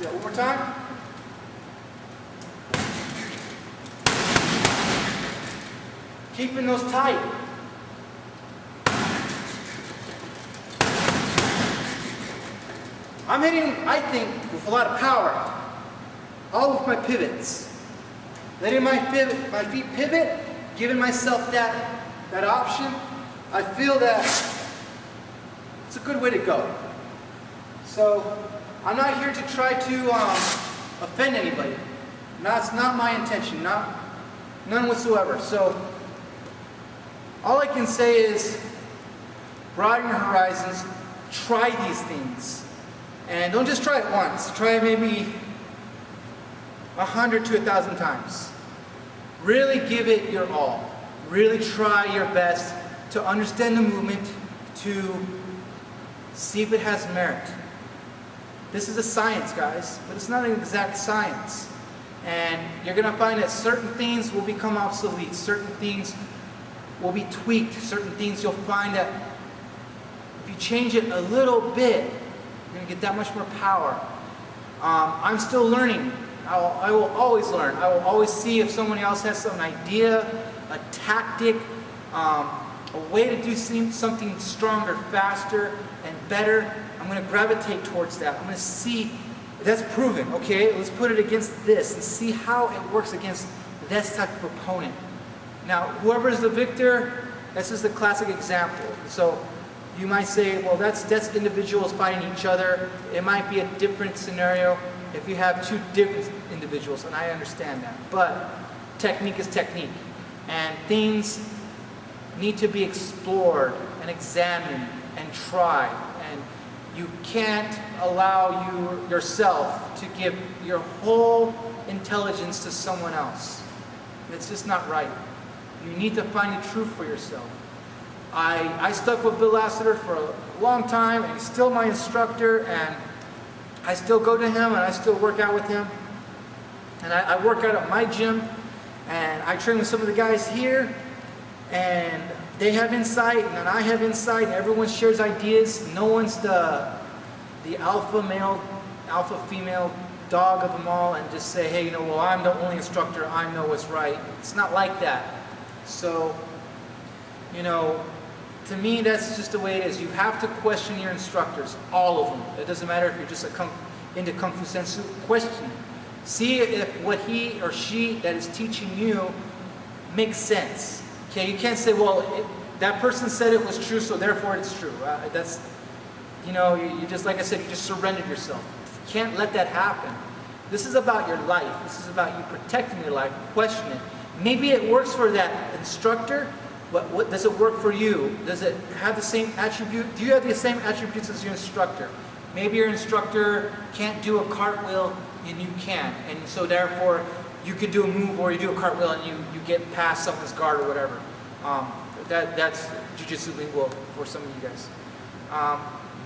do that one more time. Keeping those tight. I'm hitting, I think, with a lot of power. All with my pivots. Letting my feet pivot, giving myself that option. I feel that it's a good way to go. So I'm not here to try to offend anybody. That's not my intention, none whatsoever. So all I can say is broaden your horizons, try these things. And don't just try it once, try it maybe 100 to 1,000 times. Really give it your all. Really try your best to understand the movement, to see if it has merit. This is a science, guys, but it's not an exact science. And you're going to find that certain things will become obsolete, certain things will be tweaked, certain things you'll find that if you change it a little bit, you're going to get that much more power. I'm still learning. I will always learn. I will always see if someone else has some idea, a tactic, a way to do something stronger, faster, and better. I'm going to gravitate towards that. I'm going to see that's proven. Okay, let's put it against this and see how it works against this type of opponent. Now, whoever is the victor, this is the classic example. So you might say, well, that's individuals fighting each other. It might be a different scenario if you have two different individuals, and I understand that. But technique is technique, and things need to be explored and examined and tried. And you can't allow yourself to give your whole intelligence to someone else. It's just not right. You need to find the truth for yourself. I stuck with Bill Lassiter for a long time, and he's still my instructor, and I still go to him and I still work out with him. And I work out at my gym, and I train with some of the guys here, and they have insight, and then I have insight, and everyone shares ideas. No one's the alpha male, alpha female dog of them all, and just say, hey, well, I'm the only instructor, I know what's right. It's not like that. So, to me, that's just the way it is. You have to question your instructors, all of them. It doesn't matter if you're just into Kung Fu San Soo. Question. See if what he or she that is teaching you makes sense. Okay, you can't say, well, that person said it was true, so therefore it's true. You just, like I said, you just surrendered yourself. You can't let that happen. This is about your life. This is about you protecting your life. Question it. Maybe it works for that instructor, but what does it work for you? Does it have the same attribute? Do you have the same attributes as your instructor? Maybe your instructor can't do a cartwheel and you can, and so therefore you could do a move or you do a cartwheel and you get past someone's guard or whatever. That's jiu-jitsu lingo for some of you guys.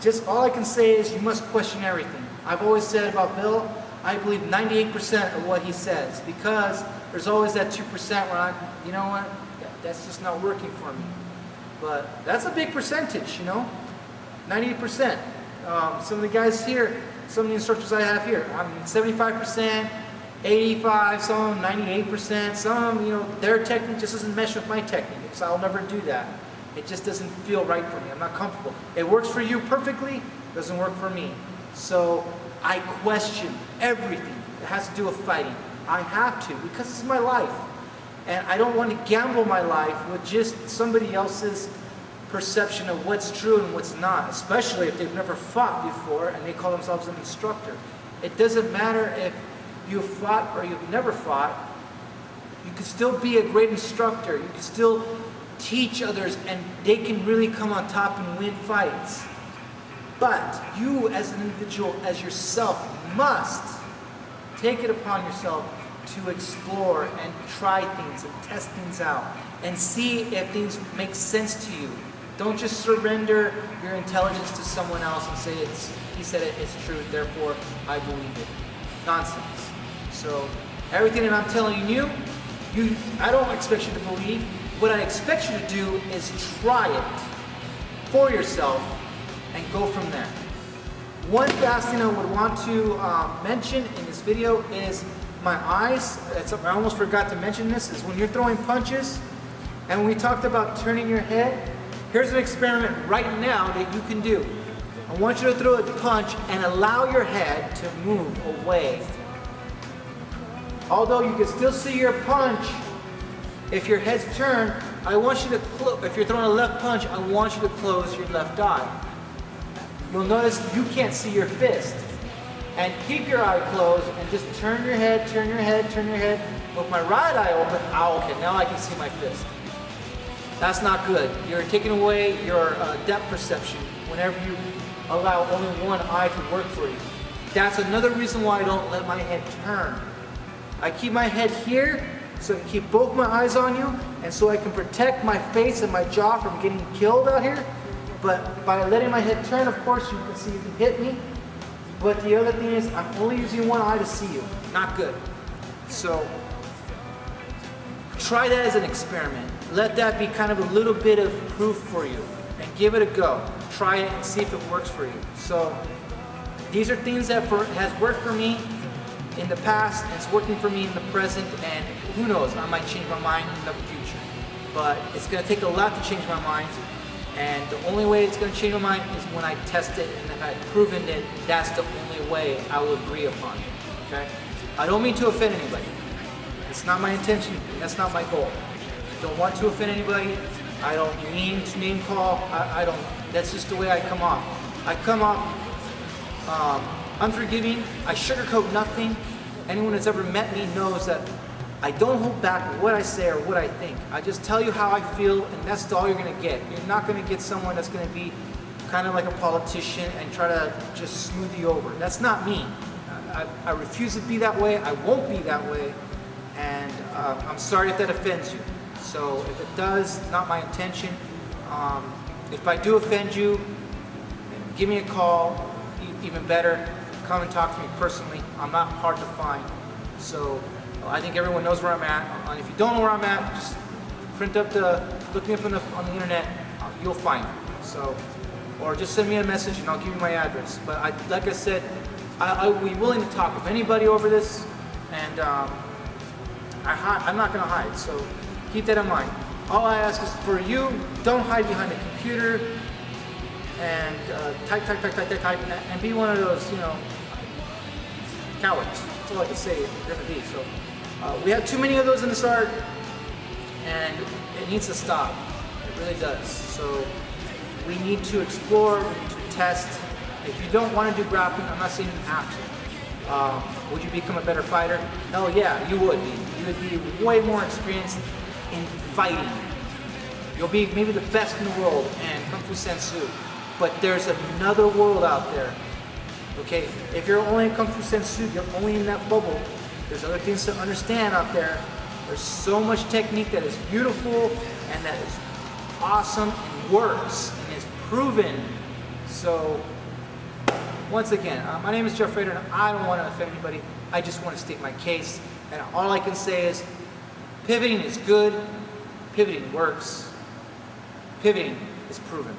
Just all I can say is you must question everything. I've always said about Bill, I believe 98% of what he says, because there's always that 2% where you know what, that's just not working for me. But that's a big percentage, 98%. Some of the guys here, some of the instructors I have here, I'm 75%, 85%, some 98%, some, their technique just doesn't mesh with my technique, so I'll never do that. It just doesn't feel right for me. I'm not comfortable. It works for you perfectly, doesn't work for me. So I question everything that has to do with fighting. I have to, because it's my life. And I don't want to gamble my life with just somebody else's perception of what's true and what's not, especially if they've never fought before and they call themselves an instructor. It doesn't matter if you've fought or you've never fought. You can still be a great instructor. You can still teach others, and they can really come on top and win fights. But you as an individual, as yourself, must take it upon yourself to explore and try things and test things out and see if things make sense to you. Don't just surrender your intelligence to someone else and say he said it's true, therefore I believe it. Nonsense. So everything that I'm telling you, I don't expect you to believe. What I expect you to do is try it for yourself and go from there. One last thing I would want to mention in this video is my eyes. I almost forgot to mention this, is when you're throwing punches, and when we talked about turning your head, here's an experiment right now that you can do. I want you to throw a punch and allow your head to move away. Although you can still see your punch, if your head's turned, I want you to if you're throwing a left punch, I want you to close your left eye. You'll notice you can't see your fist. And keep your eye closed and just turn your head, turn your head, turn your head. With my right eye open, okay, now I can see my fist. That's not good. You're taking away your depth perception whenever you allow only one eye to work for you. That's another reason why I don't let my head turn. I keep my head here so I can keep both my eyes on you, and so I can protect my face and my jaw from getting killed out here. But by letting my head turn, of course, you can see you can hit me. But the other thing is, I'm only using one eye to see you. Not good. So try that as an experiment. Let that be kind of a little bit of proof for you, and give it a go. Try it and see if it works for you. So these are things that has worked for me in the past, and it's working for me in the present, and who knows, I might change my mind in the future. But it's going to take a lot to change my mind, and the only way it's going to change my mind is when I test it, and if I've proven it, that's the only way I will agree upon it. Okay? I don't mean to offend anybody. It's not my intention, and that's not my goal. I don't want to offend anybody. I don't mean to name call. I don't. That's just the way I come off. I come off unforgiving. I sugarcoat nothing. Anyone that's ever met me knows that I don't hold back what I say or what I think. I just tell you how I feel, and that's all you're going to get. You're not going to get someone that's going to be kind of like a politician and try to just smooth you over. That's not me. I refuse to be that way. I won't be that way. And I'm sorry if that offends you. So if it does, it's not my intention. If I do offend you, give me a call. Even better, come and talk to me personally. I'm not hard to find. So I think everyone knows where I'm at. And if you don't know where I'm at, just look me up on the internet. You'll find me. So, or just send me a message and I'll give you my address. But like I said, I will be willing to talk with anybody over this, and I'm not going to hide. So keep that in mind. All I ask is for you, don't hide behind a computer and type, and be one of those, cowards. That's all I can say you're going to be. So we have too many of those in this art, and it needs to stop. It really does. So we need to explore, we need to test. If you don't want to do grappling, I'm not saying you have to. Would you become a better fighter? Hell yeah, you would be. You would be way more experienced in fighting. You'll be maybe the best in the world in Fu San Soo. But there's another world out there. Okay? If you're only in Fu San Soo, you're only in that bubble. There's other things to understand out there. There's so much technique that is beautiful and that is awesome and works and is proven. So, once again, my name is Jeff Rader, and I don't want to offend anybody. I just want to state my case. And all I can say is, pivoting is good. Pivoting works. Pivoting is proven.